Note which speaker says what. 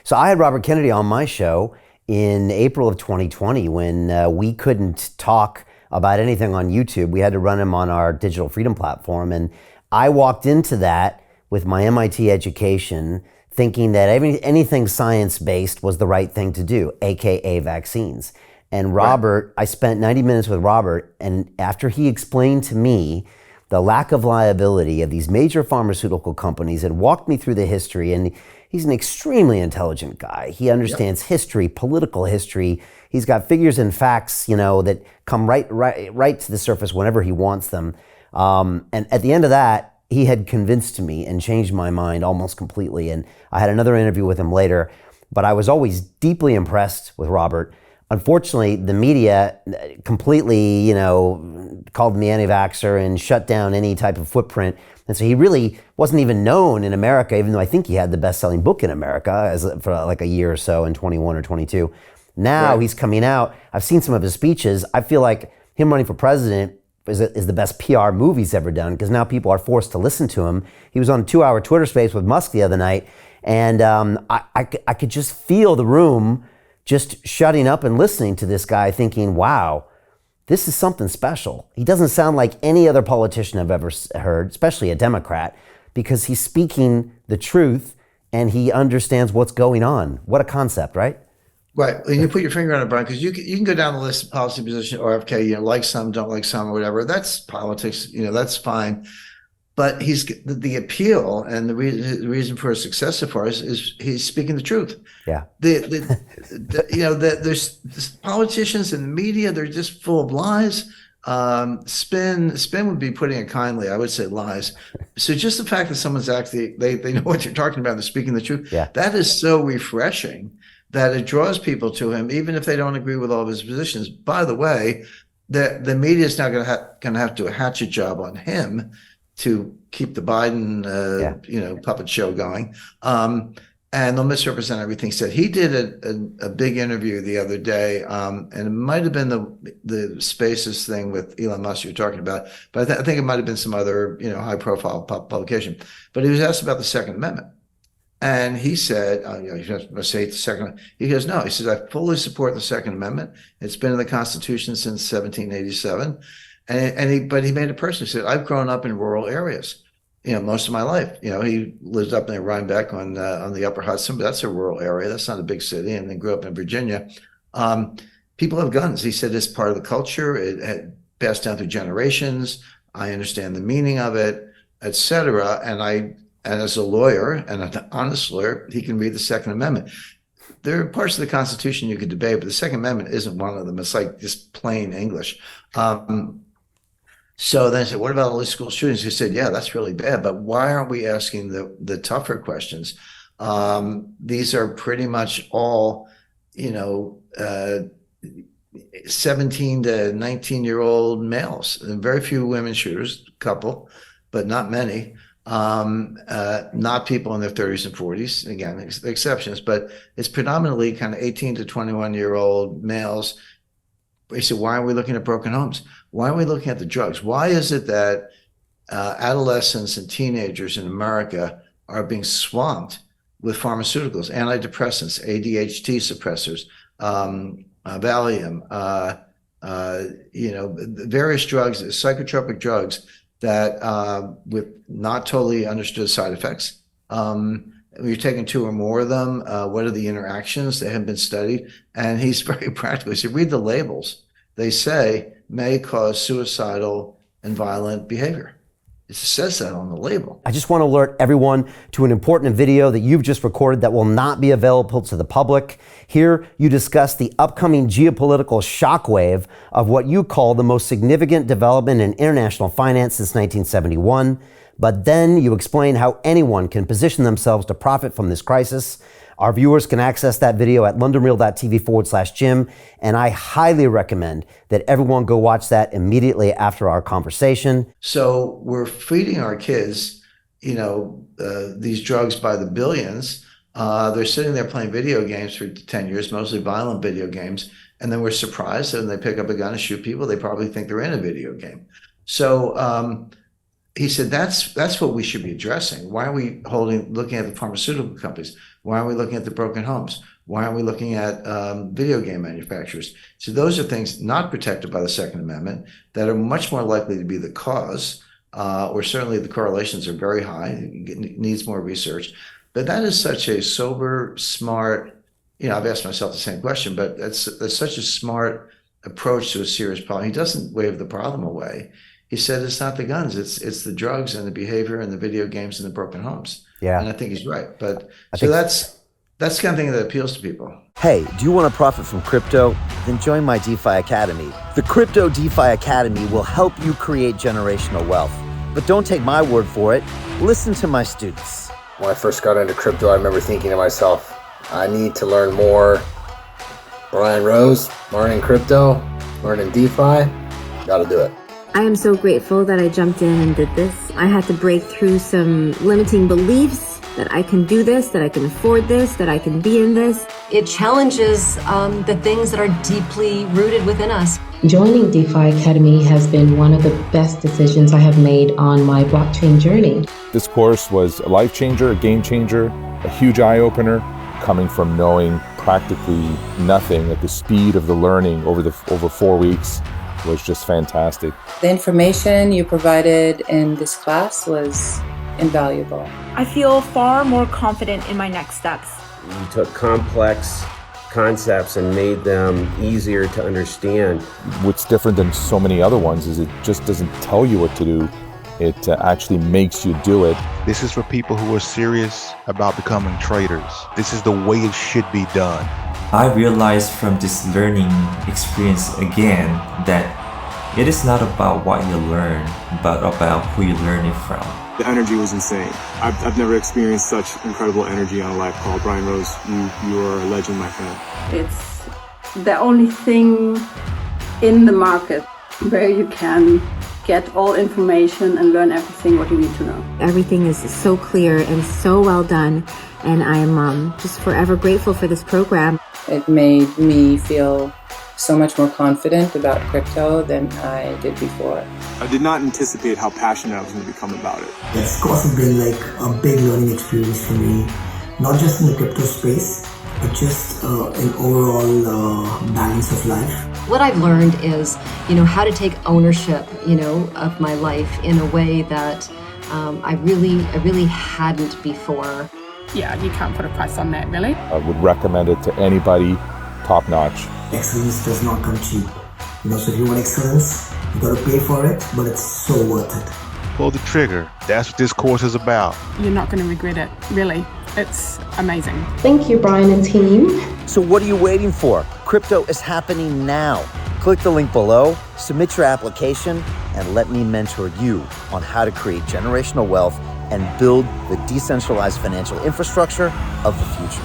Speaker 1: So I had Robert Kennedy on my show in April of 2020 when we couldn't talk about anything on YouTube. We had to run him on our digital freedom platform. And I walked into that with my MIT education thinking that anything science-based was the right thing to do, AKA vaccines. And Robert, I spent 90 minutes with Robert, and after he explained to me the lack of liability of these major pharmaceutical companies and walked me through the history, and he's an extremely intelligent guy. He understands history, political history. He's got figures and facts, that come right to the surface whenever he wants them. And at the end of that, he had convinced me and changed my mind almost completely. And I had another interview with him later, but I was always deeply impressed with Robert. Unfortunately, the media completely, called me anti-vaxxer and shut down any type of footprint. And so he really wasn't even known in America, even though I think he had the best-selling book in America for like a year or so in 21 or 22. Now he's coming out. I've seen some of his speeches. I feel like him running for president is the best PR move he's ever done, because now people are forced to listen to him. He was on a 2-hour Twitter space with Musk the other night, and I could just feel the room just shutting up and listening to this guy thinking, wow, this is something special. He doesn't sound like any other politician I've ever heard, especially a Democrat, because he's speaking the truth and he understands what's going on. What a concept, right?
Speaker 2: Right. And you put your finger on it, Brian, because you can go down the list of policy position, RFK, like some, don't like some, or whatever. That's politics, that's fine. But he's the appeal and the reason for his success so far is he's speaking the truth.
Speaker 1: Yeah.
Speaker 2: There's politicians and the media, they're just full of lies. Spin would be putting it kindly. I would say lies. So just the fact that someone's actually, they know what you're talking about, they're speaking the truth.
Speaker 1: Yeah.
Speaker 2: That is so refreshing that it draws people to him, even if they don't agree with all of his positions. By the way, the media is now going to have to do a hatchet job on him to keep the Biden, puppet show going. And they'll misrepresent everything he said. He did a big interview the other day, and it might have been the Spaces thing with Elon Musk you're talking about, but I think it might have been some other, high-profile publication. But he was asked about the Second Amendment. And he said, you must say the Second. He goes, no. He says, I fully support the Second Amendment. It's been in the Constitution since 1787. But he made it personal. He said, I've grown up in rural areas, most of my life. He lived up in Rhinebeck on the Upper Hudson, but that's a rural area. That's not a big city. And then grew up in Virginia. People have guns. He said it's part of the culture. It had passed down through generations. I understand the meaning of it, et cetera. And as a lawyer and an honest lawyer, he can read the Second Amendment. There are parts of the Constitution you could debate, but the Second Amendment isn't one of them. It's like just plain English. So then I said, what about all these school shootings? He said, yeah, that's really bad. But why aren't we asking the tougher questions? These are pretty much all, 17 to 19-year-old males. And very few women shooters, a couple, but not many. Not people in their 30s and 40s, again, exceptions, but it's predominantly kind of 18 to 21-year-old males. He said, why are we looking at broken homes? Why are we looking at the drugs? Why is it that adolescents and teenagers in America are being swamped with pharmaceuticals, antidepressants, ADHD suppressors, Valium, various drugs, psychotropic drugs that with not totally understood side effects. You're taking 2 or more of them. What are the interactions? They haven't been studied. And he's very practical. He said, read the labels. They say may cause suicidal and violent behavior. It says that on the label.
Speaker 1: I just want to alert everyone to an important video that you've just recorded that will not be available to the public. Here, you discuss the upcoming geopolitical shockwave of what you call the most significant development in international finance since 1971. But then you explain how anyone can position themselves to profit from this crisis. Our viewers can access that video at londonreal.tv/Jim, and I highly recommend that everyone go watch that immediately after our conversation.
Speaker 2: So we're feeding our kids, these drugs by the billions. They're sitting there playing video games for 10 years, mostly violent video games, and then we're surprised that when they pick up a gun and shoot people, they probably think they're in a video game. So he said that's what we should be addressing. Why are we looking at the pharmaceutical companies? Why are we looking at the broken homes? Why aren't we looking at video game manufacturers? So those are things not protected by the Second Amendment that are much more likely to be the cause, or certainly the correlations are very high. It needs more research. But that is such a sober, smart, I've asked myself the same question, but that's such a smart approach to a serious problem. He doesn't wave the problem away. He said it's not the guns, it's the drugs and the behavior and the video games and the broken homes.
Speaker 1: Yeah.
Speaker 2: And I think he's right. But that's the kind of thing that appeals to people.
Speaker 1: Hey, do you want to profit from crypto? Then join my DeFi Academy. The Crypto DeFi Academy will help you create generational wealth. But don't take my word for it. Listen to my students.
Speaker 3: When I first got into crypto, I remember thinking to myself, I need to learn more. Brian Rose, learning crypto, learning DeFi, gotta do it.
Speaker 4: I am so grateful that I jumped in and did this. I had to break through some limiting beliefs that I can do this, that I can afford this, that I can be in this.
Speaker 5: It challenges the things that are deeply rooted within us.
Speaker 6: Joining DeFi Academy has been one of the best decisions I have made on my blockchain journey.
Speaker 7: This course was a life changer, a game changer, a huge eye-opener, coming from knowing practically nothing at the speed of the learning over 4 weeks was just fantastic.
Speaker 8: The information you provided in this class was invaluable.
Speaker 9: I feel far more confident in my next steps.
Speaker 10: You took complex concepts and made them easier to understand.
Speaker 7: What's different than so many other ones is it just doesn't tell you what to do. It actually makes you do it.
Speaker 11: This is for people who are serious about becoming traders. This is the way it should be done.
Speaker 12: I realized from this learning experience again that it is not about what you learn, but about who you learn it from.
Speaker 13: The energy was insane. I've never experienced such incredible energy on a live call. Brian Rose, you are a legend, my friend.
Speaker 14: It's the only thing in the market where you can get all information and learn everything what you need to know.
Speaker 4: Everything is so clear and so well done, and I am just forever grateful for this program.
Speaker 8: It made me feel so much more confident about crypto than I did before.
Speaker 13: I did not anticipate how passionate I was going to become about it.
Speaker 15: This course has been like a big learning experience for me, not just in the crypto space, but just an overall balance of life.
Speaker 5: What I've learned is, how to take ownership, of my life in a way that I really hadn't before.
Speaker 9: Yeah, you can't put a price on that, really.
Speaker 7: I would recommend it to anybody, top notch.
Speaker 15: Excellence does not come cheap. So if you want excellence, you got to pay for it, but it's so worth it.
Speaker 11: Pull the trigger. That's what this course is about.
Speaker 9: You're not going to regret it, really. It's amazing.
Speaker 6: Thank you, Brian and team.
Speaker 1: So what are you waiting for? Crypto is happening now. Click the link below, submit your application, and let me mentor you on how to create generational wealth and build the decentralized financial infrastructure of the future.